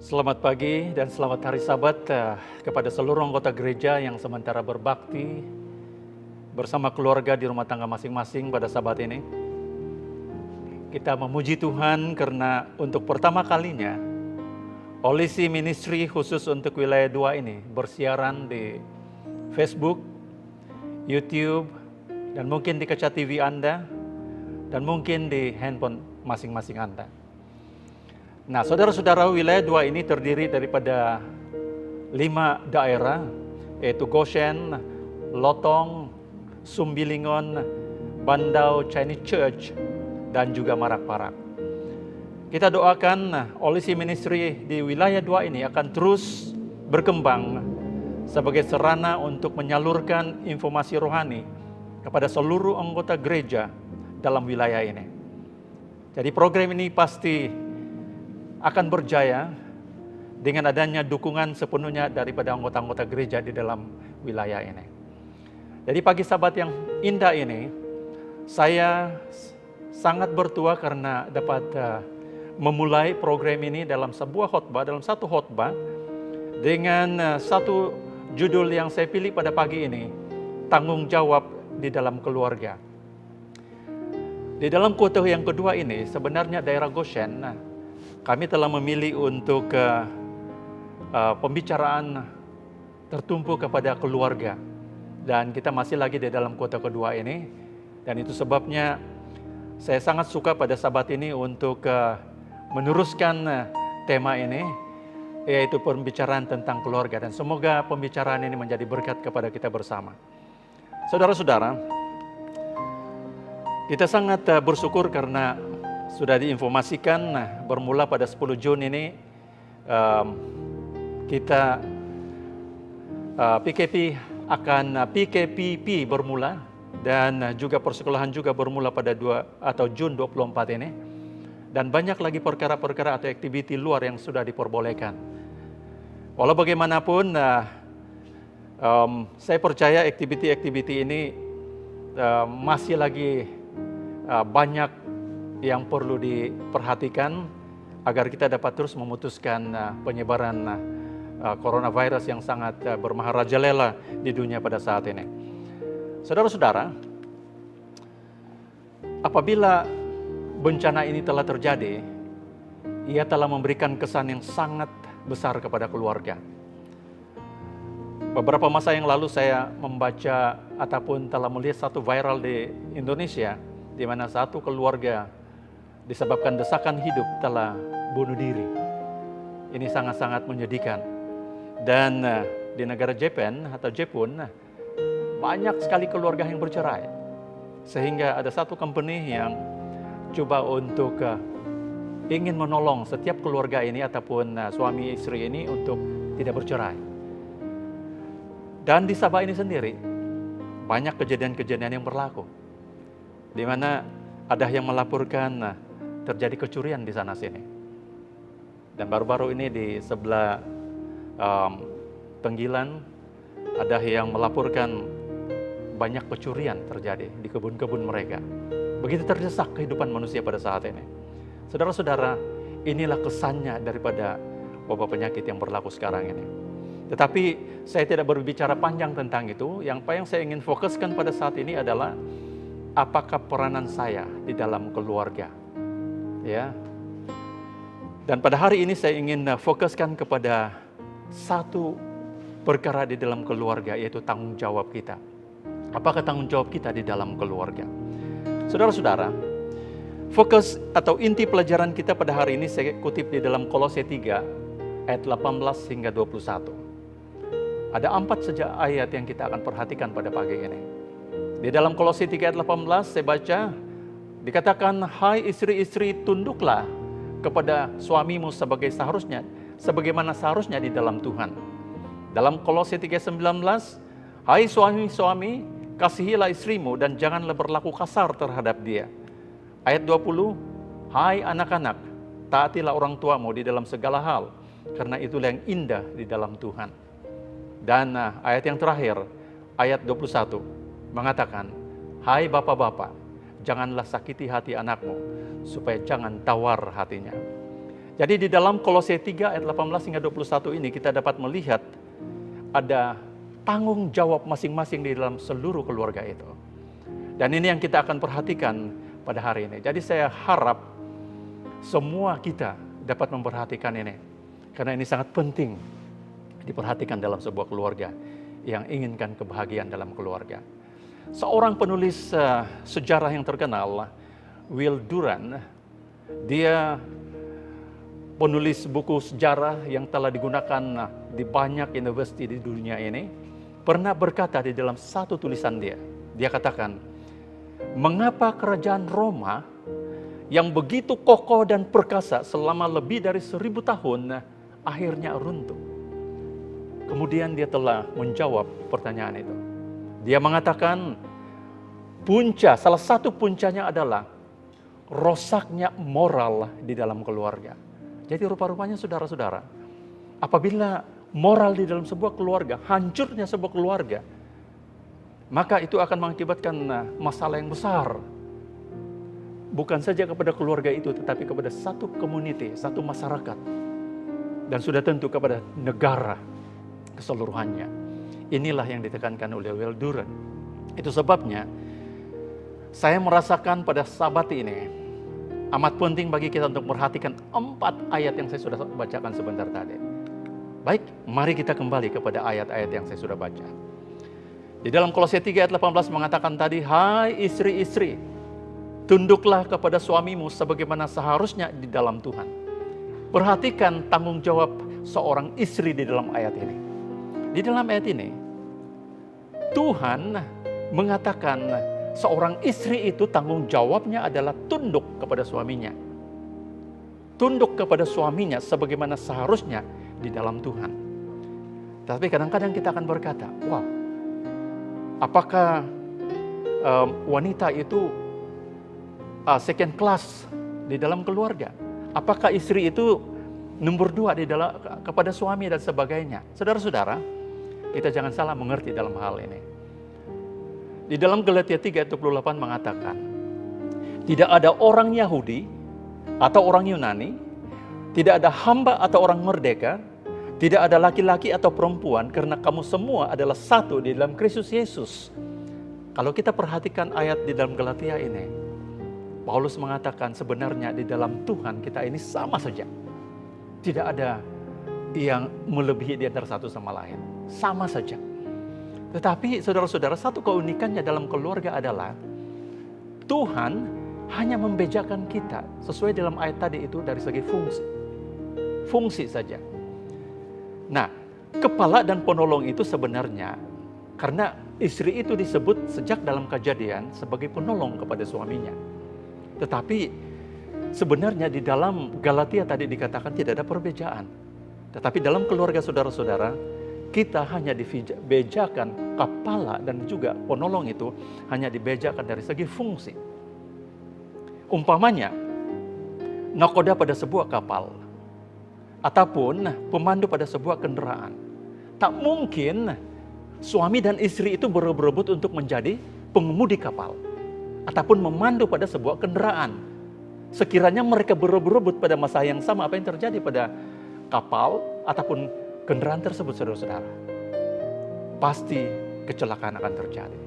Selamat pagi dan selamat hari Sabat kepada seluruh anggota gereja yang sementara berbakti bersama keluarga di rumah tangga masing-masing pada Sabat ini. Kita memuji Tuhan karena untuk pertama kalinya Olisi Ministry khusus untuk wilayah 2 ini bersiaran di Facebook, YouTube, dan mungkin di kaca TV Anda, dan mungkin di handphone masing-masing Anda. Nah, saudara-saudara, wilayah 2 ini terdiri daripada 5 daerah, yaitu Goshen, Lotong, Sumbilingon, Bandau Chinese Church, dan juga Marak-Parak. Kita doakan Olisi Ministry di wilayah 2 ini akan terus berkembang sebagai sarana untuk menyalurkan informasi rohani kepada seluruh anggota gereja dalam wilayah ini. Jadi program ini pasti akan berjaya dengan adanya dukungan sepenuhnya daripada anggota-anggota gereja di dalam wilayah ini. Jadi pagi Sabat yang indah ini, saya sangat bertua karena dapat memulai program ini dalam sebuah khotbah, dalam satu khotbah dengan satu judul yang saya pilih pada pagi ini, tanggung jawab di dalam keluarga. Di dalam khotbah yang kedua ini, sebenarnya daerah Goshen, kami telah memilih untuk pembicaraan tertumpu kepada keluarga. Dan kita masih lagi di dalam kota kedua ini. Dan itu sebabnya saya sangat suka pada Sabat ini untuk meneruskan tema ini, yaitu pembicaraan tentang keluarga. Dan semoga pembicaraan ini menjadi berkat kepada kita bersama. Saudara-saudara, kita sangat bersyukur karena sudah diinformasikan bermula pada 10 Juni ini kita PKPP bermula, dan juga persekolahan juga bermula pada Jun 24 ini, dan banyak lagi perkara-perkara atau aktiviti luar yang sudah diperbolehkan. Walau bagaimanapun saya percaya aktiviti-aktiviti ini masih lagi banyak yang perlu diperhatikan agar kita dapat terus memutuskan penyebaran coronavirus yang sangat bermaharajalela di dunia pada saat ini. Saudara-saudara, apabila bencana ini telah terjadi, ia telah memberikan kesan yang sangat besar kepada keluarga. Beberapa masa yang lalu saya membaca ataupun telah melihat satu viral di Indonesia, di mana satu keluarga disebabkan desakan hidup telah bunuh diri. Ini sangat-sangat menyedihkan. Dan di negara Jepun, banyak sekali keluarga yang bercerai. Sehingga ada satu company yang coba untuk ingin menolong setiap keluarga ini ataupun suami istri ini untuk tidak bercerai. Dan di Sabah ini sendiri, banyak kejadian-kejadian yang berlaku. Di mana ada yang melaporkan terjadi kecurian di sana-sini. Dan baru-baru ini di sebelah Tenggilan, ada yang melaporkan banyak pencurian terjadi di kebun-kebun mereka. Begitu terdesak kehidupan manusia pada saat ini. Saudara-saudara, inilah kesannya daripada wabah penyakit yang berlaku sekarang ini. Tetapi saya tidak berbicara panjang tentang itu. Yang saya ingin fokuskan pada saat ini adalah apakah peranan saya di dalam keluarga. Ya. Dan pada hari ini saya ingin fokuskan kepada satu perkara di dalam keluarga, yaitu tanggung jawab kita. Apakah tanggung jawab kita di dalam keluarga? Saudara-saudara, fokus atau inti pelajaran kita pada hari ini saya kutip di dalam Kolose 3 ayat 18 hingga 21. Ada 4 saja ayat yang kita akan perhatikan pada pagi ini. Di dalam Kolose 3 ayat 18 saya baca, dikatakan, hai istri-istri, tunduklah kepada suamimu sebagaimana seharusnya di dalam Tuhan. Dalam Kolose 3:19, hai suami-suami, kasihilah istrimu dan janganlah berlaku kasar terhadap dia. Ayat 20, hai anak-anak, taatilah orang tuamu di dalam segala hal, karena itulah yang indah di dalam Tuhan. Dan ayat yang terakhir, ayat 21, mengatakan, hai bapak-bapak, janganlah sakiti hati anakmu, supaya jangan tawar hatinya. Jadi di dalam Kolose 3 ayat 18 hingga 21 ini kita dapat melihat ada tanggung jawab masing-masing di dalam seluruh keluarga itu. Dan ini yang kita akan perhatikan pada hari ini. Jadi saya harap semua kita dapat memperhatikan ini. Karena ini sangat penting diperhatikan dalam sebuah keluarga yang inginkan kebahagiaan dalam keluarga. Seorang penulis sejarah yang terkenal, Will Durant, dia penulis buku sejarah yang telah digunakan di banyak universiti di dunia ini, pernah berkata di dalam satu tulisan dia katakan, mengapa kerajaan Roma yang begitu kokoh dan perkasa selama lebih dari 1000 tahun akhirnya runtuh? Kemudian dia telah menjawab pertanyaan itu. Dia mengatakan, salah satu puncanya adalah rosaknya moral di dalam keluarga. Jadi rupa-rupanya saudara-saudara, apabila moral di dalam sebuah keluarga, hancurnya sebuah keluarga, maka itu akan mengakibatkan masalah yang besar. Bukan saja kepada keluarga itu, tetapi kepada satu community, satu masyarakat. Dan sudah tentu kepada negara keseluruhannya. Inilah yang ditekankan oleh Will Durant. Itu sebabnya saya merasakan pada Sabat ini amat penting bagi kita untuk memperhatikan 4 ayat yang saya sudah bacakan sebentar tadi. Baik, mari kita kembali kepada ayat-ayat yang saya sudah baca. Di dalam Kolose 3 ayat 18 mengatakan tadi, hai istri-istri, tunduklah kepada suamimu sebagaimana seharusnya di dalam Tuhan. Perhatikan tanggung jawab seorang istri di dalam ayat ini. Di dalam ayat ini, Tuhan mengatakan seorang istri itu tanggung jawabnya adalah tunduk kepada suaminya. Tunduk kepada suaminya sebagaimana seharusnya di dalam Tuhan. Tapi kadang-kadang kita akan berkata, wow, apakah wanita itu second class di dalam keluarga? Apakah istri itu nomor 2 di dalam kepada suami dan sebagainya? Saudara-saudara, kita jangan salah mengerti dalam hal ini. Di dalam Galatia 3 ayat 28 mengatakan, tidak ada orang Yahudi atau orang Yunani, tidak ada hamba atau orang merdeka, tidak ada laki-laki atau perempuan, karena kamu semua adalah satu di dalam Kristus Yesus. Kalau kita perhatikan ayat di dalam Galatia ini, Paulus mengatakan sebenarnya di dalam Tuhan kita ini sama saja. Tidak ada yang melebihi di antara satu sama lain. Sama saja. Tetapi saudara-saudara, satu keunikannya dalam keluarga adalah Tuhan hanya membedakan kita sesuai dalam ayat tadi itu dari segi fungsi. Fungsi saja. Nah, kepala dan penolong itu sebenarnya karena istri itu disebut sejak dalam Kejadian sebagai penolong kepada suaminya. Tetapi sebenarnya di dalam Galatia tadi dikatakan tidak ada perbedaan. Tetapi dalam keluarga saudara-saudara, kita hanya dibedakan kepala dan juga penolong itu hanya dibedakan dari segi fungsi. Umpamanya, nakoda pada sebuah kapal ataupun pemandu pada sebuah kendaraan. Tak mungkin suami dan istri itu berebut untuk menjadi pengemudi kapal ataupun memandu pada sebuah kendaraan. Sekiranya mereka berebut pada masa yang sama, apa yang terjadi pada kapal ataupun kendaraan tersebut, saudara-saudara? Pasti kecelakaan akan terjadi.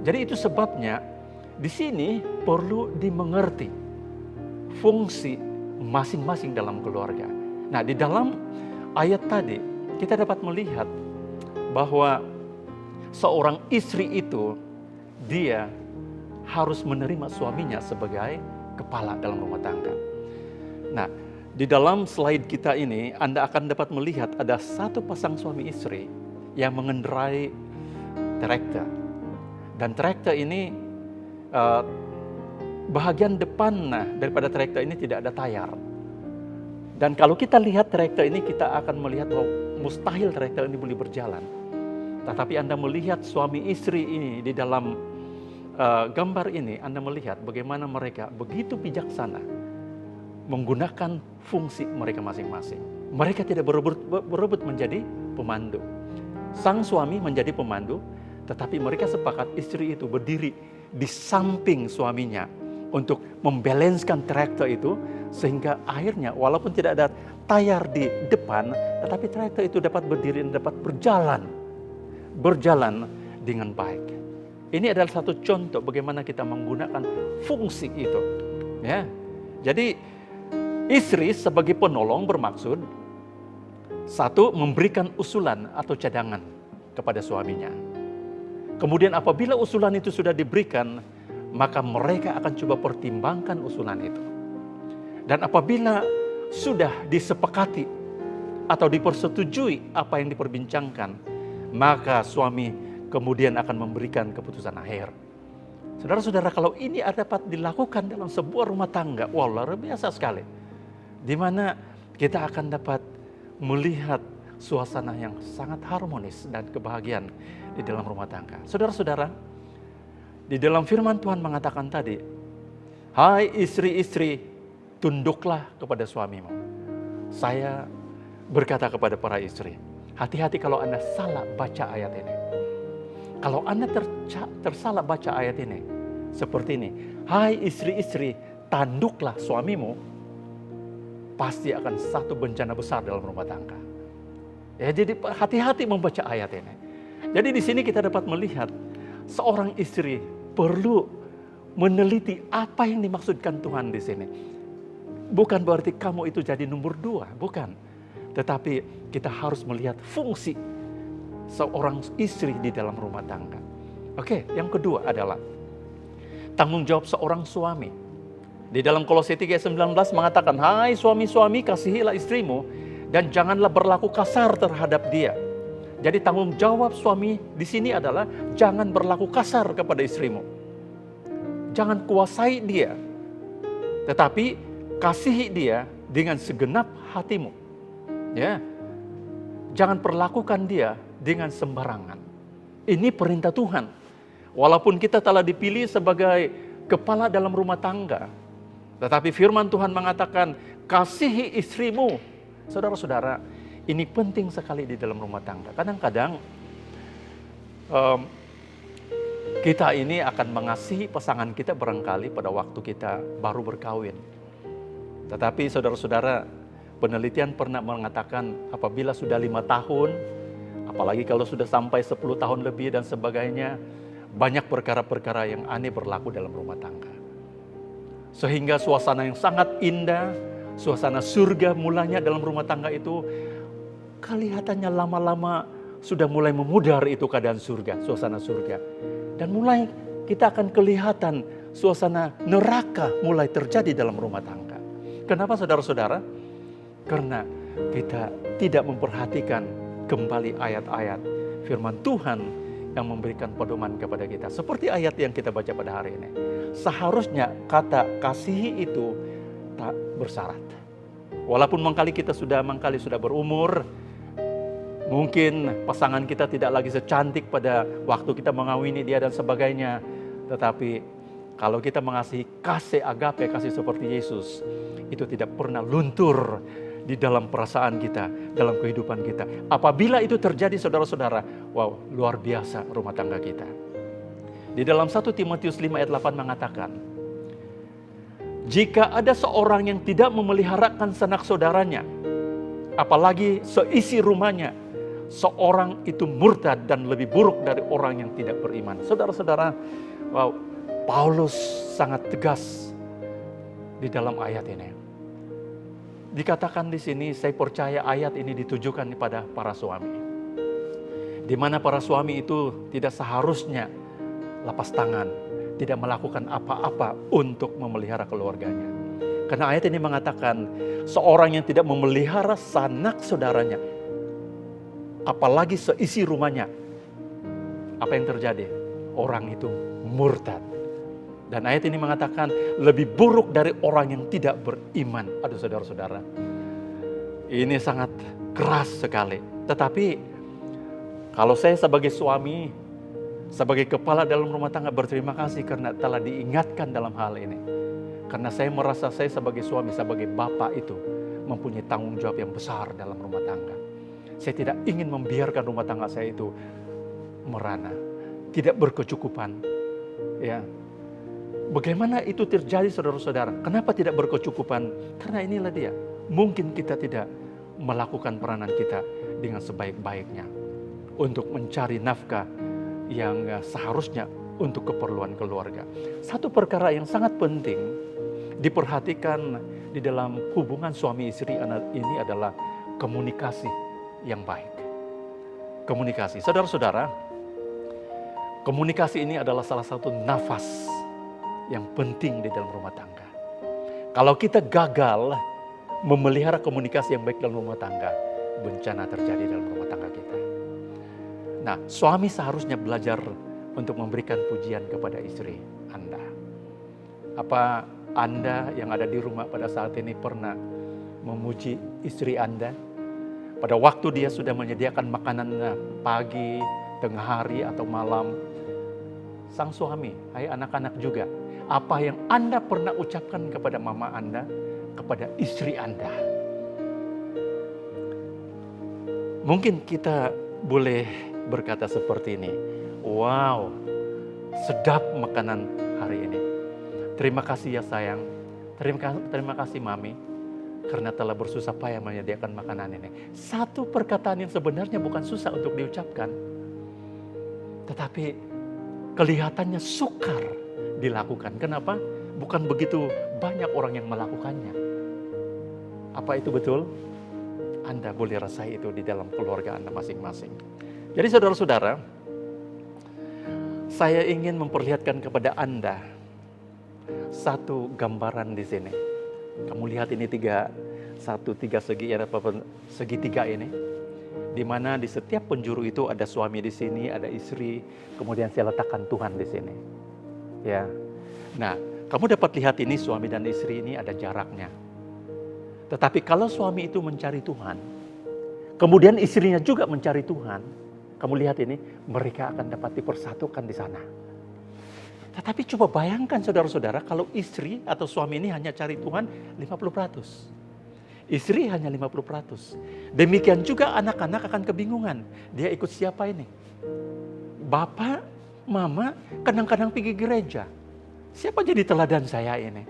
Jadi itu sebabnya di sini perlu dimengerti fungsi masing-masing dalam keluarga. Nah, di dalam ayat tadi kita dapat melihat bahwa seorang istri itu dia harus menerima suaminya sebagai kepala dalam rumah tangga. Nah, di dalam slide kita ini, Anda akan dapat melihat ada satu pasang suami istri yang mengendarai traktor. Dan traktor ini, bahagian depan daripada traktor ini tidak ada tayar. Dan kalau kita lihat traktor ini, kita akan melihat bahwa mustahil traktor ini boleh berjalan. Tetapi Anda melihat suami istri ini di dalam gambar ini, Anda melihat bagaimana mereka begitu bijaksana menggunakan fungsi mereka masing-masing. Mereka tidak berebut menjadi pemandu. Sang suami menjadi pemandu, tetapi mereka sepakat istri itu berdiri di samping suaminya untuk membalanskan traktor itu Sehingga akhirnya walaupun tidak ada tayar di depan, tetapi trayektor itu dapat berdiri dan dapat berjalan dengan baik. Ini adalah satu contoh bagaimana kita menggunakan fungsi itu. Ya, jadi istri sebagai penolong bermaksud satu, memberikan usulan atau cadangan kepada suaminya. Kemudian apabila usulan itu sudah diberikan, maka mereka akan coba pertimbangkan usulan itu. Dan apabila sudah disepakati atau dipersetujui apa yang diperbincangkan, maka suami kemudian akan memberikan keputusan akhir. Saudara-saudara, kalau ini dapat dilakukan dalam sebuah rumah tangga, wah luar biasa sekali. Di mana kita akan dapat melihat suasana yang sangat harmonis dan kebahagiaan di dalam rumah tangga. Saudara-saudara, di dalam firman Tuhan mengatakan tadi, hai istri-istri, tunduklah kepada suamimu. Saya berkata kepada para istri, hati-hati kalau Anda salah baca ayat ini. Kalau Anda tersalah baca ayat ini, seperti ini, hai istri-istri, tanduklah suamimu, pasti akan satu bencana besar dalam rumah tangga. Ya, jadi hati-hati membaca ayat ini. Jadi di sini kita dapat melihat seorang istri perlu meneliti apa yang dimaksudkan Tuhan di sini. Bukan berarti kamu itu jadi nomor 2, bukan. Tetapi kita harus melihat fungsi seorang istri di dalam rumah tangga. Oke, yang kedua adalah tanggung jawab seorang suami. Di dalam Kolose 3:19 mengatakan, hai suami-suami, kasihilah istrimu dan janganlah berlaku kasar terhadap dia. Jadi tanggung jawab suami di sini adalah jangan berlaku kasar kepada istrimu. Jangan kuasai dia, tetapi kasihi dia dengan segenap hatimu. Ya, jangan perlakukan dia dengan sembarangan. Ini perintah Tuhan. Walaupun kita telah dipilih sebagai kepala dalam rumah tangga, tetapi firman Tuhan mengatakan, kasihi istrimu. Saudara-saudara, ini penting sekali di dalam rumah tangga. Kadang-kadang kita ini akan mengasihi pasangan kita barangkali pada waktu kita baru berkawin. Tetapi saudara-saudara, penelitian pernah mengatakan apabila sudah 5 tahun, apalagi kalau sudah sampai 10 tahun lebih dan sebagainya, banyak perkara-perkara yang aneh berlaku dalam rumah tangga. Sehingga suasana yang sangat indah, suasana surga mulanya dalam rumah tangga itu, kelihatannya lama-lama sudah mulai memudar itu keadaan surga, suasana surga. Dan mulai kita akan kelihatan suasana neraka mulai terjadi dalam rumah tangga. Kenapa saudara-saudara? Karena kita tidak memperhatikan kembali ayat-ayat firman Tuhan yang memberikan pedoman kepada kita. Seperti ayat yang kita baca pada hari ini. Seharusnya kata kasihi itu tak bersyarat. Walaupun mangkali kita sudah berumur, mungkin pasangan kita tidak lagi secantik pada waktu kita mengawini dia dan sebagainya. Tetapi kalau kita mengasihi kasih agape, kasih seperti Yesus, itu tidak pernah luntur di dalam perasaan kita, dalam kehidupan kita. Apabila itu terjadi saudara-saudara, wow, luar biasa rumah tangga kita. Di dalam 1 Timotius 5 ayat 8 mengatakan, jika ada seorang yang tidak memeliharakan sanak saudaranya, apalagi seisi rumahnya, seorang itu murtad dan lebih buruk dari orang yang tidak beriman. Saudara-saudara, wow, Paulus sangat tegas di dalam ayat ini. Dikatakan di sini, saya percaya ayat ini ditujukan kepada para suami. Di mana para suami itu tidak seharusnya lepas tangan, tidak melakukan apa-apa untuk memelihara keluarganya. Karena ayat ini mengatakan, seorang yang tidak memelihara sanak saudaranya, apalagi seisi rumahnya, apa yang terjadi? Orang itu murtad. Dan ayat ini mengatakan lebih buruk dari orang yang tidak beriman. Aduh saudara-saudara, ini sangat keras sekali. Tetapi kalau saya sebagai suami, sebagai kepala dalam rumah tangga berterima kasih karena telah diingatkan dalam hal ini. Karena saya merasa saya sebagai suami, sebagai bapak itu mempunyai tanggung jawab yang besar dalam rumah tangga. Saya tidak ingin membiarkan rumah tangga saya itu merana, tidak berkecukupan. Ya. Bagaimana itu terjadi saudara-saudara? Kenapa tidak berkecukupan? Karena inilah dia. Mungkin kita tidak melakukan peranan kita dengan sebaik-baiknya. Untuk mencari nafkah yang seharusnya untuk keperluan keluarga. Satu perkara yang sangat penting diperhatikan di dalam hubungan suami istri ini adalah komunikasi yang baik. Komunikasi. Saudara-saudara, komunikasi ini adalah salah satu nafas yang penting di dalam rumah tangga. Kalau kita gagal memelihara komunikasi yang baik dalam rumah tangga, bencana terjadi dalam rumah tangga kita. Nah, suami seharusnya belajar untuk memberikan pujian kepada istri Anda. Apa Anda yang ada di rumah pada saat ini pernah memuji istri Anda? Pada waktu dia sudah menyediakan makanan pagi, tengah hari atau malam. Sang suami, hai anak-anak juga. Apa yang Anda pernah ucapkan kepada mama Anda, kepada istri Anda? Mungkin kita boleh berkata seperti ini. Wow, sedap makanan hari ini. Terima kasih ya sayang. Terima kasih mami. Karena telah bersusah payah menyediakan makanan ini. Satu perkataan yang sebenarnya bukan susah untuk diucapkan. Tetapi kelihatannya sukar dilakukan. Kenapa? Bukan begitu banyak orang yang melakukannya. Apa itu betul? Anda boleh rasai itu di dalam keluarga Anda masing-masing. Jadi saudara-saudara, saya ingin memperlihatkan kepada Anda satu gambaran di sini. Kamu lihat ini tiga segitiga ini, di mana di setiap penjuru itu ada suami di sini, ada istri, kemudian saya letakkan Tuhan di sini. Ya, nah, kamu dapat lihat ini suami dan istri ini ada jaraknya. Tetapi kalau suami itu mencari Tuhan, kemudian istrinya juga mencari Tuhan, kamu lihat ini, mereka akan dapat dipersatukan di sana. Tetapi coba bayangkan saudara-saudara, kalau istri atau suami ini hanya cari Tuhan 50%. Istri hanya 50%. Demikian juga anak-anak akan kebingungan. Dia ikut siapa ini? Bapak, mama, kadang-kadang pergi gereja. Siapa jadi teladan saya ini?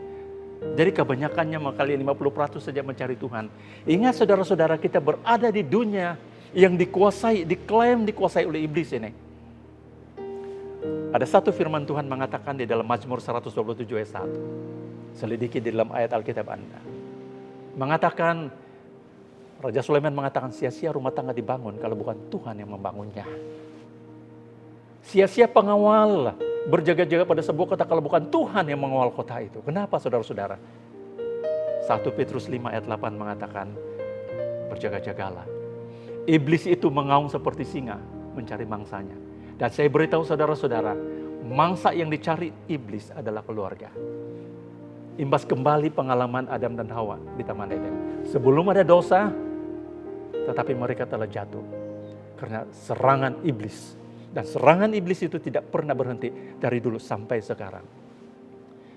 Jadi kebanyakannya kali 50% saja mencari Tuhan. Ingat saudara-saudara, kita berada di dunia yang diklaim dikuasai oleh iblis ini. Ada satu firman Tuhan mengatakan di dalam Mazmur 127 ayat 1. Selidiki di dalam ayat Alkitab Anda. Mengatakan, Raja Sulaiman mengatakan sia-sia rumah tangga dibangun kalau bukan Tuhan yang membangunnya. Sia-sia pengawal berjaga-jaga pada sebuah kota kalau bukan Tuhan yang mengawal kota itu. Kenapa saudara-saudara? 1 Petrus 5 ayat 8 mengatakan, berjaga-jagalah. Iblis itu mengaum seperti singa mencari mangsanya. Dan saya beritahu saudara-saudara, mangsa yang dicari iblis adalah keluarga. Imbas kembali pengalaman Adam dan Hawa di Taman Eden. Sebelum ada dosa, tetapi mereka telah jatuh karena serangan iblis. Dan serangan iblis itu tidak pernah berhenti dari dulu sampai sekarang.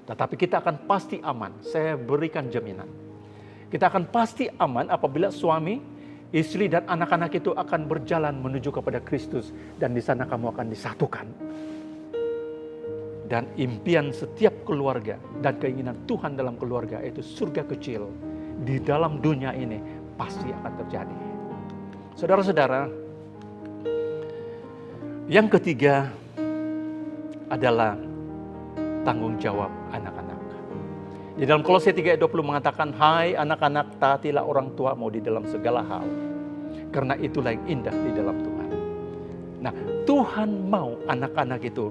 Tetapi kita akan pasti aman. Saya berikan jaminan. Kita akan pasti aman apabila suami, istri dan anak-anak itu akan berjalan menuju kepada Kristus. Dan di sana kamu akan disatukan. Dan impian setiap keluarga dan keinginan Tuhan dalam keluarga itu surga kecil. Di dalam dunia ini pasti akan terjadi. Saudara-saudara, yang ketiga adalah tanggung jawab anak-anak. Di dalam Kolose 3 ayat 20 mengatakan, hai anak-anak, taatilah orang tuamu di dalam segala hal. Karena itulah yang indah di dalam Tuhan. Nah, Tuhan mau anak-anak itu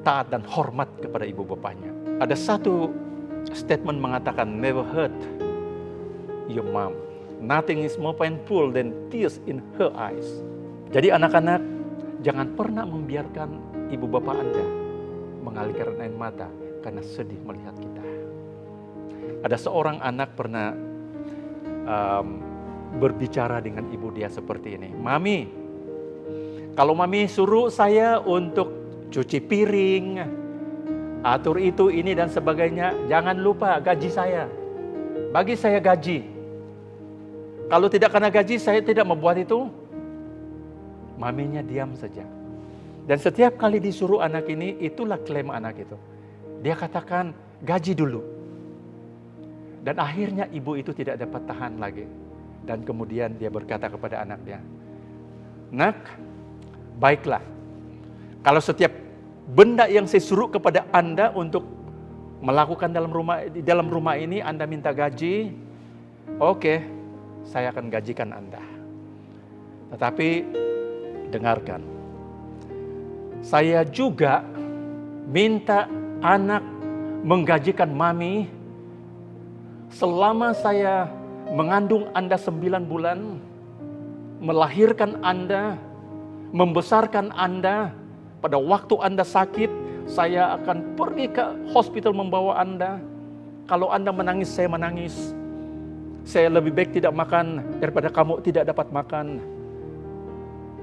taat dan hormat kepada ibu bapaknya. Ada satu statement mengatakan, never hurt your mom. Nothing is more painful than tears in her eyes. Jadi anak-anak, jangan pernah membiarkan ibu bapak Anda mengalirkan air mata karena sedih melihat kita. Ada seorang anak pernah berbicara dengan ibu dia seperti ini. Mami, kalau mami suruh saya untuk cuci piring, atur itu, ini dan sebagainya, jangan lupa gaji saya. Bagi saya gaji. Kalau tidak kena gaji, saya tidak membuat itu. Maminya diam saja. Dan setiap kali disuruh anak ini, itulah klaim anak itu. Dia katakan, gaji dulu. Dan akhirnya ibu itu tidak dapat tahan lagi. Dan kemudian dia berkata kepada anaknya, "Nak, baiklah. Kalau setiap benda yang saya suruh kepada Anda untuk melakukan dalam rumah ini, Anda minta gaji, oke, saya akan gajikan Anda. Tetapi dengarkan, saya juga minta anak menggajikan mami selama saya mengandung Anda 9 bulan, melahirkan Anda, membesarkan Anda. Pada waktu Anda sakit, saya akan pergi ke hospital membawa Anda. Kalau Anda menangis, saya menangis. Saya lebih baik tidak makan daripada kamu tidak dapat makan.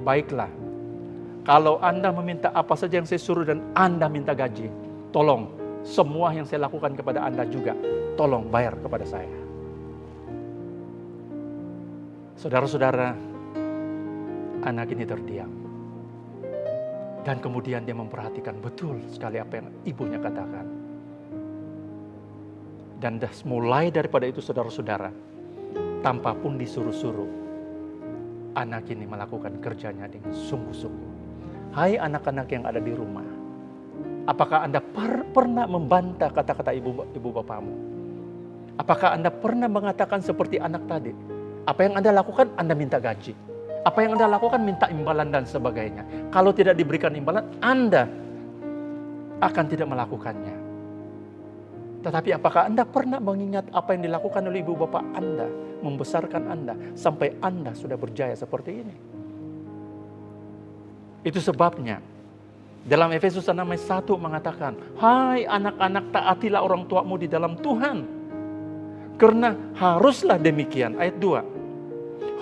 Baiklah, kalau Anda meminta apa saja yang saya suruh dan Anda minta gaji, tolong semua yang saya lakukan kepada Anda juga, tolong bayar kepada saya." Saudara-saudara, anak ini terdiam. Dan kemudian dia memperhatikan betul sekali apa yang ibunya katakan. Dan mulai daripada itu saudara-saudara, tanpa pun disuruh-suruh, anak ini melakukan kerjanya dengan sungguh-sungguh. Hai anak-anak yang ada di rumah, apakah Anda pernah membantah kata-kata ibu bapamu? Apakah Anda pernah mengatakan seperti anak tadi? Apa yang Anda lakukan, Anda minta gaji. Apa yang Anda lakukan, minta imbalan dan sebagainya. Kalau tidak diberikan imbalan, Anda akan tidak melakukannya. Tetapi apakah Anda pernah mengingat apa yang dilakukan oleh ibu bapak Anda, membesarkan Anda, sampai Anda sudah berjaya seperti ini? Itu sebabnya, dalam Efesus 6 ayat 1 mengatakan, "Hai anak-anak, taatilah orang tuamu di dalam Tuhan. Karena haruslah demikian." Ayat 2.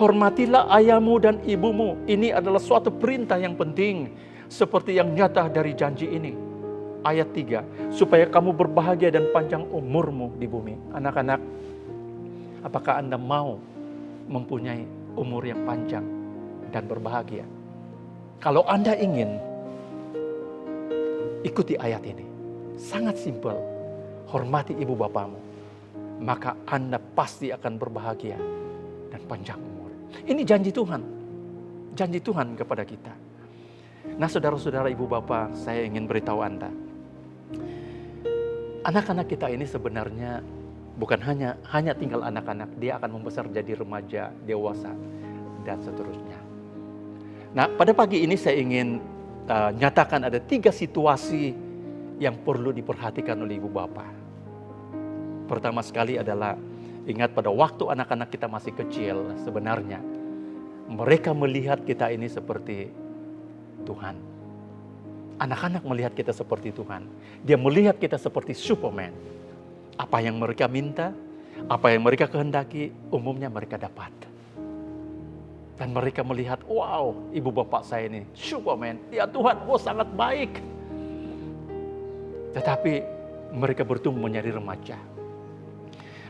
"Hormatilah ayahmu dan ibumu. Ini adalah suatu perintah yang penting, seperti yang nyata dari janji ini." Ayat 3. "Supaya kamu berbahagia dan panjang umurmu di bumi." Anak-anak, apakah Anda mau mempunyai umur yang panjang dan berbahagia? Kalau Anda ingin, ikuti ayat ini. Sangat simpel. Hormati ibu bapamu, maka Anda pasti akan berbahagia dan panjang umur. Ini janji Tuhan. Janji Tuhan kepada kita. Nah saudara-saudara, ibu bapak, saya ingin beritahu Anda. Anak-anak kita ini sebenarnya bukan hanya tinggal anak-anak. Dia akan membesar jadi remaja, dewasa, dan seterusnya. Nah pada pagi ini saya ingin nyatakan ada 3 situasi yang perlu diperhatikan oleh ibu bapak. Pertama sekali adalah, ingat pada waktu anak-anak kita masih kecil, sebenarnya mereka melihat kita ini seperti Tuhan. Anak-anak melihat kita seperti Tuhan. Dia melihat kita seperti Superman. Apa yang mereka minta, apa yang mereka kehendaki, umumnya mereka dapat. Dan mereka melihat, wow, ibu bapak saya ini Superman. Ya Tuhan, oh sangat baik. Tetapi mereka bertumbuh menjadi remaja.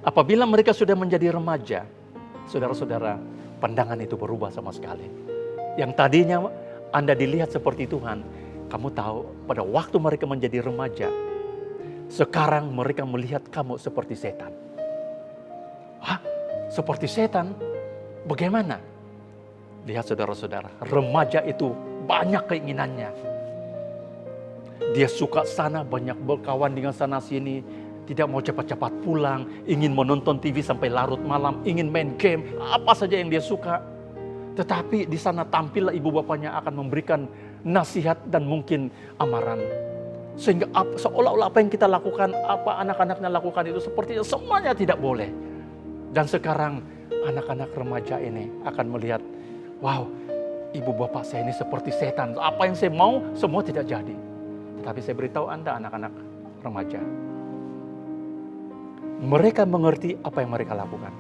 Apabila mereka sudah menjadi remaja, saudara-saudara, pandangan itu berubah sama sekali. Yang tadinya Anda dilihat seperti Tuhan, kamu tahu pada waktu mereka menjadi remaja, sekarang mereka melihat kamu seperti setan. Hah? Seperti setan? Bagaimana? Lihat saudara-saudara, remaja itu banyak keinginannya. Dia suka sana, banyak berkawan dengan sana sini. Tidak mau cepat-cepat pulang, ingin menonton TV sampai larut malam, ingin main game, apa saja yang dia suka. Tetapi di sana tampillah ibu bapaknya akan memberikan nasihat dan mungkin amaran. Sehingga seolah-olah apa yang kita lakukan, apa anak-anaknya lakukan itu sepertinya semuanya tidak boleh. Dan sekarang anak-anak remaja ini akan melihat, wow, ibu bapak saya ini seperti setan. Apa yang saya mau, semua tidak jadi. Tetapi saya beritahu Anda anak-anak remaja, mereka mengerti apa yang mereka lakukan.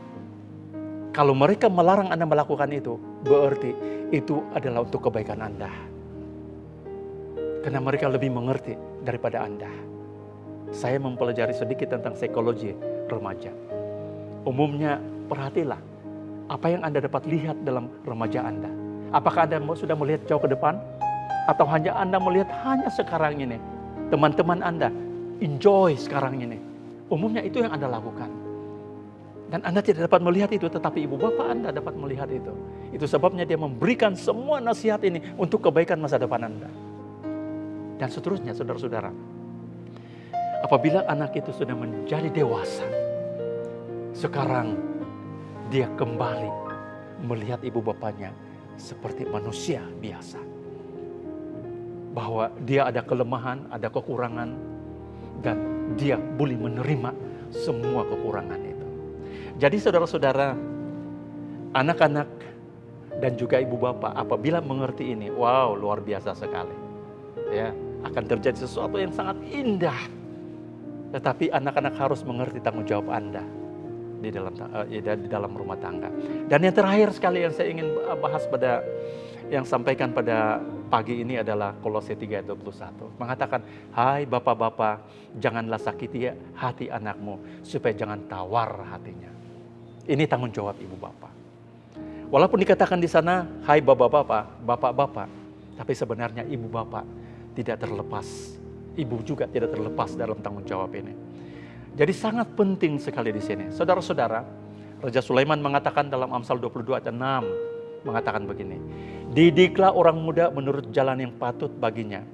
Kalau mereka melarang Anda melakukan itu, berarti itu adalah untuk kebaikan Anda. Karena mereka lebih mengerti daripada Anda. Saya mempelajari sedikit tentang psikologi remaja. Umumnya, perhatilah apa yang Anda dapat lihat dalam remaja Anda. Apakah Anda sudah melihat jauh ke depan? Atau hanya Anda melihat hanya sekarang ini? Teman-teman Anda enjoy sekarang ini. Umumnya itu yang Anda lakukan. Dan Anda tidak dapat melihat itu, tetapi ibu bapak Anda dapat melihat itu. Itu sebabnya dia memberikan semua nasihat ini untuk kebaikan masa depan Anda. Dan seterusnya, saudara-saudara. Apabila anak itu sudah menjadi dewasa, sekarang dia kembali melihat ibu bapaknya seperti manusia biasa. Bahwa dia ada kelemahan, ada kekurangan, dan dia boleh menerima semua kekurangan itu. Jadi saudara-saudara, anak-anak dan juga ibu bapak apabila mengerti ini, wow, luar biasa sekali. Ya, akan terjadi sesuatu yang sangat indah. Tetapi anak-anak harus mengerti tanggung jawab Anda di dalam rumah tangga. Dan yang terakhir sekali yang saya ingin bahas yang sampaikan pada pagi ini adalah Kolose 3:21. Mengatakan, hai bapak-bapak, janganlah sakiti hati anakmu, supaya jangan tawar hatinya. Ini tanggung jawab ibu bapak. Walaupun dikatakan di sana, hai bapak-bapak, bapak-bapak, tapi sebenarnya ibu bapak tidak terlepas. Ibu juga tidak terlepas dalam tanggung jawab ini. Jadi sangat penting sekali di sini. Saudara-saudara, Raja Sulaiman mengatakan dalam Amsal 22 ayat 6, mengatakan begini, didiklah orang muda menurut jalan yang patut baginya,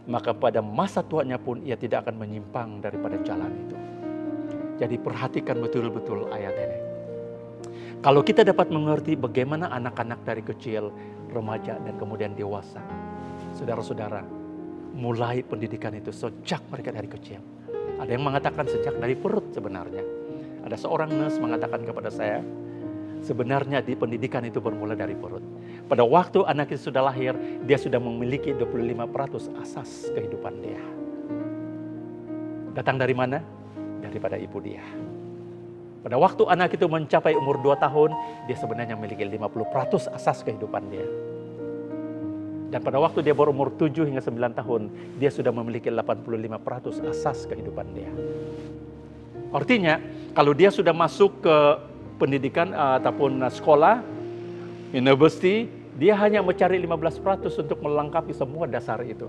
maka pada masa tuanya pun ia tidak akan menyimpang daripada jalan itu. Jadi perhatikan betul-betul ayat ini. Kalau kita dapat mengerti bagaimana anak-anak dari kecil, remaja, dan kemudian dewasa, saudara-saudara, mulai pendidikan itu sejak mereka dari kecil. Ada yang mengatakan sejak dari perut sebenarnya. Ada seorang nurse mengatakan kepada saya, sebenarnya di pendidikan itu bermula dari perut. Pada waktu anak itu sudah lahir, dia sudah memiliki 25% asas kehidupan dia. Datang dari mana? Daripada ibu dia. Pada waktu anak itu mencapai umur 2 tahun, dia sebenarnya memiliki 50% asas kehidupan dia. Dan pada waktu dia berumur 7 hingga 9 tahun, dia sudah memiliki 85% asas kehidupan dia. Artinya, kalau dia sudah masuk ke pendidikan ataupun sekolah, university, dia hanya mencari 15% untuk melengkapi semua dasar itu.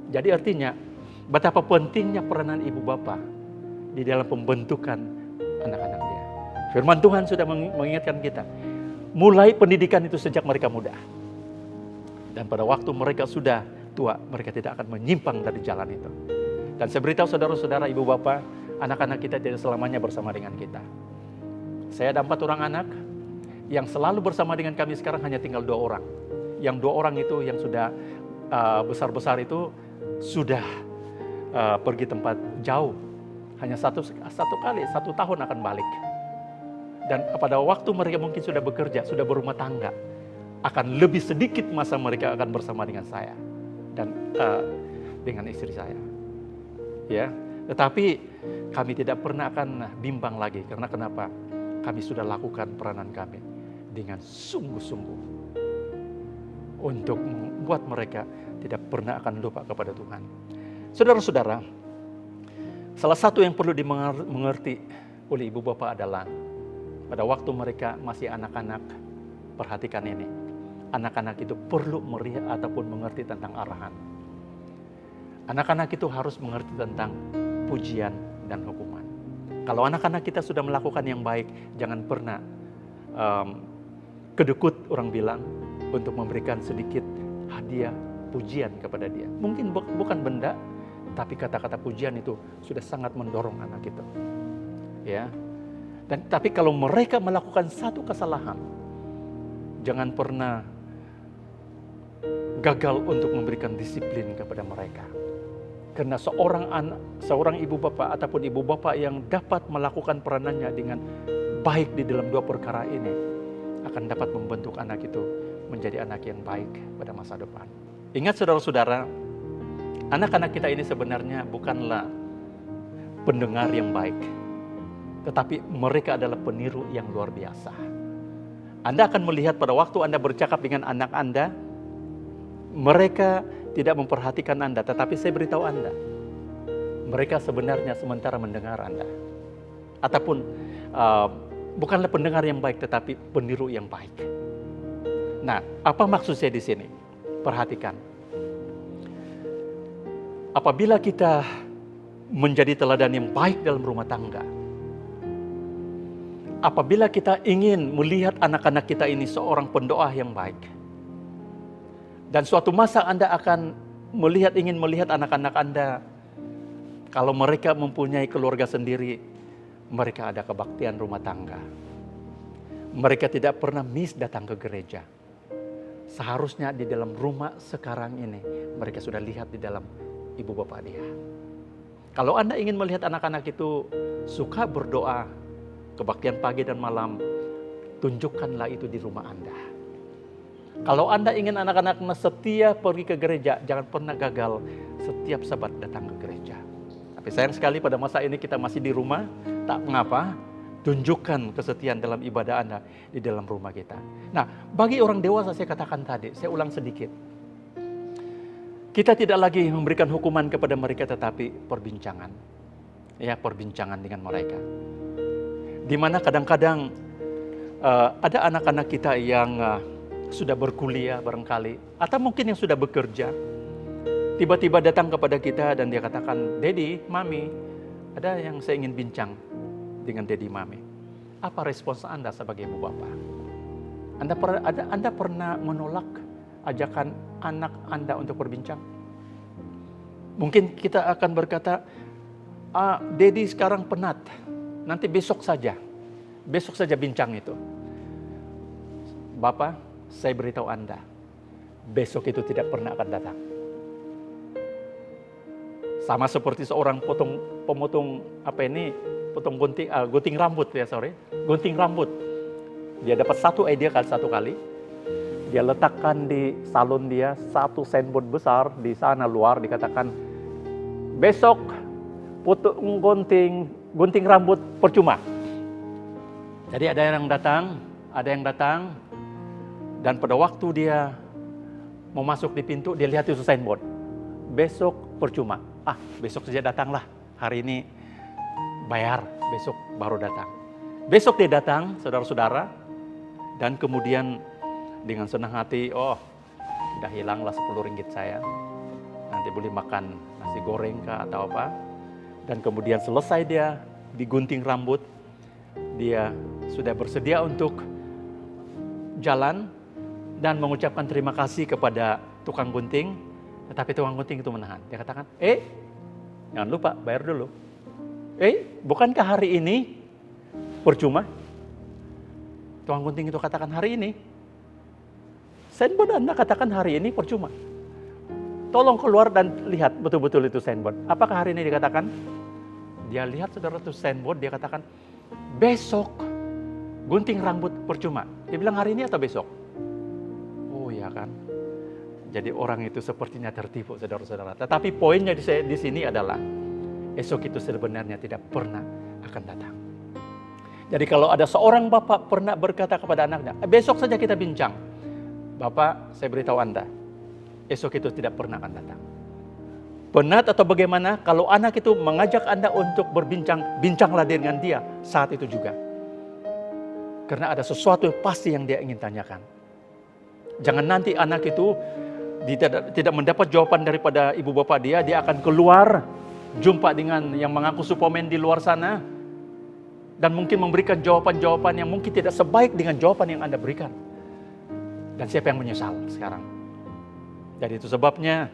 Jadi artinya, betapa pentingnya peranan ibu bapa di dalam pembentukan anak-anak dia. Firman Tuhan sudah mengingatkan kita, mulai pendidikan itu sejak mereka muda. Dan pada waktu mereka sudah tua, mereka tidak akan menyimpang dari jalan itu. Dan saya beritahu saudara-saudara, ibu bapa, anak-anak kita tidak selamanya bersama dengan kita. Saya ada 4 orang anak, yang selalu bersama dengan kami sekarang hanya tinggal 2 orang. Yang 2 orang itu yang sudah besar-besar itu sudah pergi tempat jauh. Hanya satu kali, 1 tahun akan balik. Dan pada waktu mereka mungkin sudah bekerja, sudah berumah tangga, akan lebih sedikit masa mereka akan bersama dengan saya dan dengan istri saya. Ya, tetapi kami tidak pernah akan bimbang lagi. Karena kenapa? Kami sudah lakukan peranan kami dengan sungguh-sungguh untuk membuat mereka tidak pernah akan lupa kepada Tuhan. Saudara-saudara, salah satu yang perlu dimengerti oleh ibu bapak adalah pada waktu mereka masih anak-anak, perhatikan ini. Anak-anak itu perlu melihat ataupun mengerti tentang arahan. Anak-anak itu harus mengerti tentang pujian dan hukuman. Kalau anak-anak kita sudah melakukan yang baik, jangan pernah kedekut orang bilang untuk memberikan sedikit hadiah pujian kepada dia. Mungkin bukan benda, tapi kata-kata pujian itu sudah sangat mendorong anak itu. Ya. Tapi kalau mereka melakukan satu kesalahan, jangan pernah gagal untuk memberikan disiplin kepada mereka. Karena seorang ibu bapak ataupun ibu bapak yang dapat melakukan peranannya dengan baik di dalam 2 perkara ini akan dapat membentuk anak itu menjadi anak yang baik pada masa depan. Ingat saudara-saudara, anak-anak kita ini sebenarnya bukanlah pendengar yang baik, tetapi mereka adalah peniru yang luar biasa. Anda akan melihat pada waktu Anda bercakap dengan anak Anda, mereka tidak memperhatikan Anda, tetapi saya beritahu Anda, mereka sebenarnya sementara mendengar Anda. Ataupun bukanlah pendengar yang baik, tetapi peniru yang baik. Nah, apa maksud saya di sini? Perhatikan. Apabila kita menjadi teladan yang baik dalam rumah tangga. Apabila kita ingin melihat anak-anak kita ini seorang pendoa yang baik, dan suatu masa Anda akan ingin melihat anak-anak Anda, kalau mereka mempunyai keluarga sendiri, mereka ada kebaktian rumah tangga. Mereka tidak pernah miss datang ke gereja. Seharusnya di dalam rumah sekarang ini, mereka sudah lihat di dalam ibu bapak dia. Kalau Anda ingin melihat anak-anak itu suka berdoa, kebaktian pagi dan malam, tunjukkanlah itu di rumah Anda. Kalau Anda ingin anak-anak setia pergi ke gereja, jangan pernah gagal setiap Sabat datang ke gereja. Tapi sayang sekali pada masa ini kita masih di rumah, tak mengapa, tunjukkan kesetiaan dalam ibadah Anda di dalam rumah kita. Nah, bagi orang dewasa saya katakan tadi, saya ulang sedikit. Kita tidak lagi memberikan hukuman kepada mereka, tetapi perbincangan. Ya, perbincangan dengan mereka. Di mana kadang-kadang ada anak-anak kita yang sudah berkuliah barangkali, atau mungkin yang sudah bekerja, tiba-tiba datang kepada kita dan dia katakan, "Daddy, Mami, ada yang saya ingin bincang dengan Daddy, Mami." Apa respons Anda sebagai ibu bapak? Anda pernah menolak ajakan anak Anda untuk berbincang? Mungkin kita akan berkata, Daddy sekarang penat, nanti besok saja bincang itu. Bapak, saya beritahu Anda, besok itu tidak pernah akan datang. Sama seperti seorang gunting rambut. Dia dapat satu ide satu kali. Dia letakkan di salon dia satu signboard besar di sana luar, dikatakan besok gunting rambut percuma. Jadi ada yang datang, dan pada waktu dia mau masuk di pintu, dia lihat itu signboard. Besok percuma. Besok saja datanglah. Hari ini bayar, besok baru datang. Besok dia datang, saudara-saudara, dan kemudian dengan senang hati, udah hilanglah 10 ringgit saya. Nanti boleh makan nasi goreng kah atau apa. Dan kemudian selesai dia digunting rambut, dia sudah bersedia untuk jalan dan mengucapkan terima kasih kepada tukang gunting. Tetapi tukang gunting itu menahan. Dia katakan, jangan lupa bayar dulu. Bukankah hari ini percuma? Tukang gunting itu katakan, hari ini. Signboard Anda katakan hari ini percuma. Tolong keluar dan lihat betul-betul itu signboard. Apakah hari ini dikatakan? Dia lihat saudara itu signboard, dia katakan, besok gunting rambut percuma. Dia bilang hari ini atau besok? Oh ya kan. Jadi orang itu sepertinya tertipu, saudara-saudara. Tetapi poinnya di sini adalah esok itu sebenarnya tidak pernah akan datang. Jadi kalau ada seorang bapak pernah berkata kepada anaknya, besok saja kita bincang. Bapak, saya beritahu Anda, esok itu tidak pernah akan datang. Penat atau bagaimana, kalau anak itu mengajak Anda untuk berbincang, bincanglah dengan dia saat itu juga. Karena ada sesuatu pasti yang dia ingin tanyakan. Jangan nanti anak itu tidak mendapat jawaban daripada ibu bapak dia akan keluar, jumpa dengan yang mengaku Superman di luar sana, dan mungkin memberikan jawaban-jawaban yang mungkin tidak sebaik dengan jawaban yang Anda berikan. Dan siapa yang menyesal sekarang? Jadi itu sebabnya,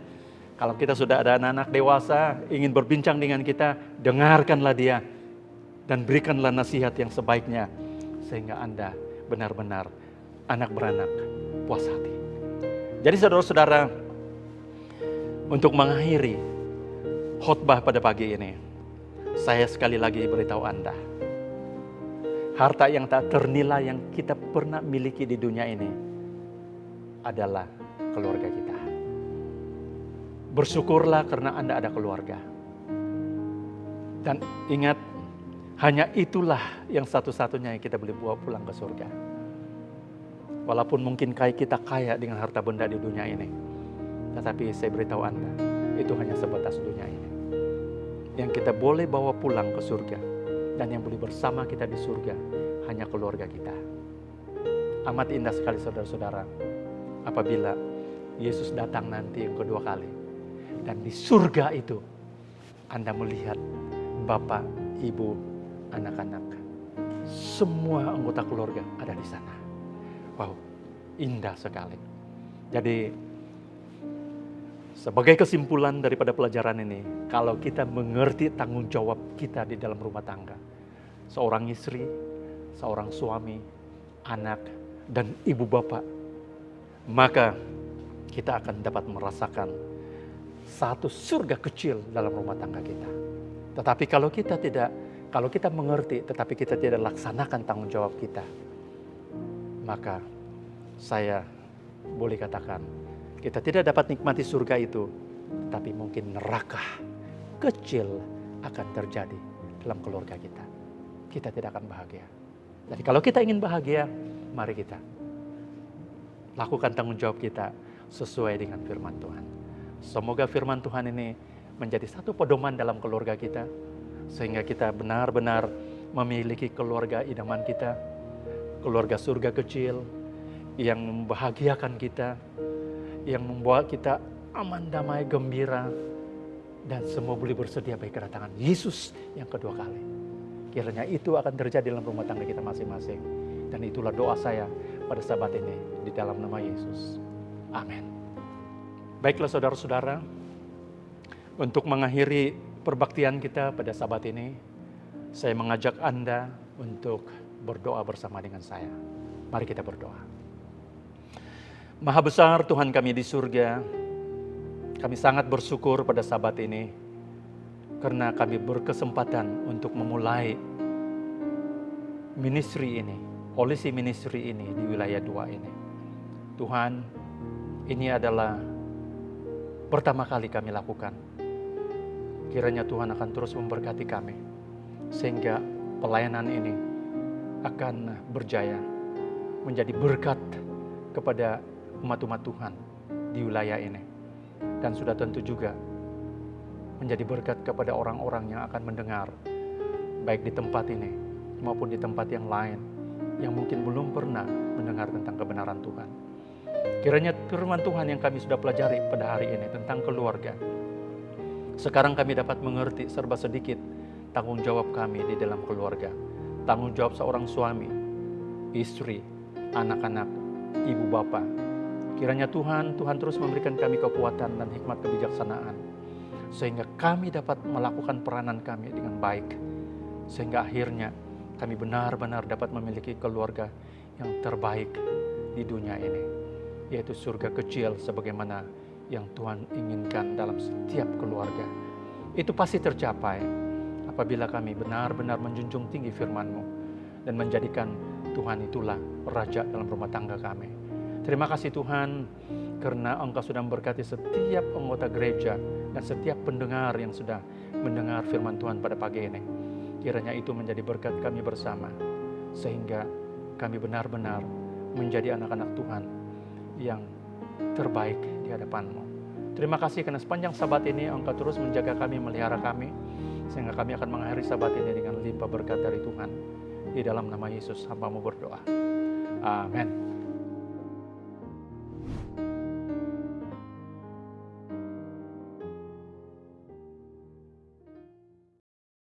kalau kita sudah ada anak-anak dewasa, ingin berbincang dengan kita, dengarkanlah dia, dan berikanlah nasihat yang sebaiknya, sehingga Anda benar-benar anak beranak puas hati. Jadi saudara-saudara, untuk mengakhiri khotbah pada pagi ini, saya sekali lagi beritahu Anda, harta yang tak ternilai yang kita pernah miliki di dunia ini adalah keluarga kita. Bersyukurlah karena Anda ada keluarga. Dan ingat, hanya itulah yang satu-satunya yang kita boleh bawa pulang ke surga. Walaupun mungkin kita kaya dengan harta benda di dunia ini, tetapi saya beritahu Anda, itu hanya sebatas dunia ini. Yang kita boleh bawa pulang ke surga, dan yang boleh bersama kita di surga, hanya keluarga kita. Amat indah sekali saudara-saudara, apabila Yesus datang nanti yang kedua kali. Dan di surga itu Anda melihat Bapak, Ibu, anak-anak, semua anggota keluarga ada di sana. Wow, indah sekali. Jadi, sebagai kesimpulan daripada pelajaran ini, kalau kita mengerti tanggung jawab kita di dalam rumah tangga, seorang istri, seorang suami, anak, dan ibu bapak, maka kita akan dapat merasakan satu surga kecil dalam rumah tangga kita. Tetapi kalau kita mengerti, tetapi kita tidak laksanakan tanggung jawab kita, maka saya boleh katakan, kita tidak dapat nikmati surga itu, tetapi mungkin neraka kecil akan terjadi dalam keluarga kita. Kita tidak akan bahagia. Jadi kalau kita ingin bahagia, mari kita lakukan tanggung jawab kita sesuai dengan firman Tuhan. Semoga firman Tuhan ini menjadi satu pedoman dalam keluarga kita, sehingga kita benar-benar memiliki keluarga idaman kita, keluarga surga kecil yang membahagiakan kita, yang membawa kita aman, damai, gembira, dan semua boleh bersedia bagi kedatangan Yesus yang kedua kali. Kiranya itu akan terjadi dalam rumah tangga kita masing-masing. Dan itulah doa saya pada sabat ini di dalam nama Yesus. Amin. Baiklah saudara-saudara, untuk mengakhiri perbaktian kita pada sabat ini, saya mengajak Anda untuk berdoa bersama dengan saya. Mari kita berdoa. Maha besar Tuhan kami di surga, kami sangat bersyukur pada sabat ini karena kami berkesempatan untuk memulai ministry ini, polisi ministry ini di wilayah 2 ini. Tuhan, ini adalah pertama kali kami lakukan. Kiranya Tuhan akan terus memberkati kami, sehingga pelayanan ini akan berjaya, menjadi berkat kepada umat-umat Tuhan di wilayah ini. Dan sudah tentu juga menjadi berkat kepada orang-orang yang akan mendengar, baik di tempat ini maupun di tempat yang lain, yang mungkin belum pernah mendengar tentang kebenaran Tuhan. Kiranya firman Tuhan yang kami sudah pelajari pada hari ini tentang keluarga, sekarang kami dapat mengerti serba sedikit tanggung jawab kami di dalam keluarga. Tanggung jawab seorang suami, istri, anak-anak, ibu bapak. Kiranya Tuhan terus memberikan kami kekuatan dan hikmat kebijaksanaan, sehingga kami dapat melakukan peranan kami dengan baik, sehingga akhirnya kami benar-benar dapat memiliki keluarga yang terbaik di dunia ini, yaitu surga kecil sebagaimana yang Tuhan inginkan dalam setiap keluarga. Itu pasti tercapai apabila kami benar-benar menjunjung tinggi firman-Mu dan menjadikan Tuhan itulah Raja dalam rumah tangga kami. Terima kasih Tuhan, karena Engkau sudah memberkati setiap anggota gereja dan setiap pendengar yang sudah mendengar firman Tuhan pada pagi ini. Kiranya itu menjadi berkat kami bersama, sehingga kami benar-benar menjadi anak-anak Tuhan yang terbaik di hadapan-Mu. Terima kasih karena sepanjang sabat ini Engkau terus menjaga kami, melihara kami, sehingga kami akan mengakhiri sabat ini dengan limpah berkat dari Tuhan. Di dalam nama Yesus hamba-Mu berdoa. Amin.